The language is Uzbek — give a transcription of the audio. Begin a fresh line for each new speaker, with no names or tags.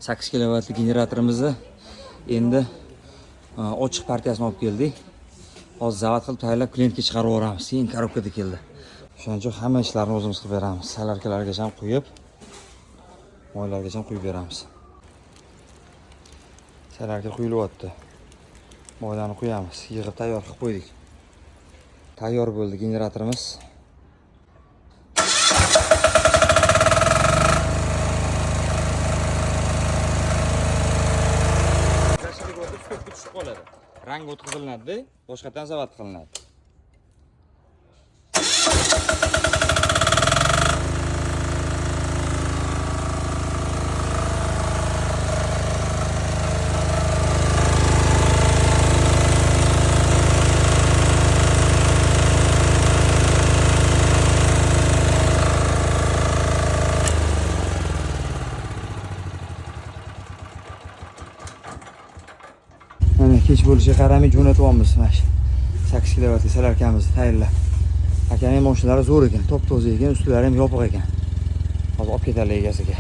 8 kilovatli generatorimizni endi ochiq partiyasini olib keldik. Hozir zavod qilib tayyorlab klientga chiqarib yuboramiz. Keyin korobkada keldi. Shuning uchun hamma ishlarni o'zimiz qilib beramiz. Salarkalargacha ham quyib, moylargacha ham quyib beramiz. Salarka quyilyapti. Moylarni quyamiz. Yig'ib tayyor qilib qo'ydik. Tayyor bo'ldi generatorimiz. Tushib qoladi. Rang o'tkaziladi, boshqadan zavod qilinadi. Kech bo'lishiga qaramay jo'natyapmiz mana shu 8 kilovatli salarkamizni tayyorlab. Akaning mashinalari zo'r ekan, top-toza ekan, ustlari ham yopiq ekan. Hozir olib ketadi egasiga.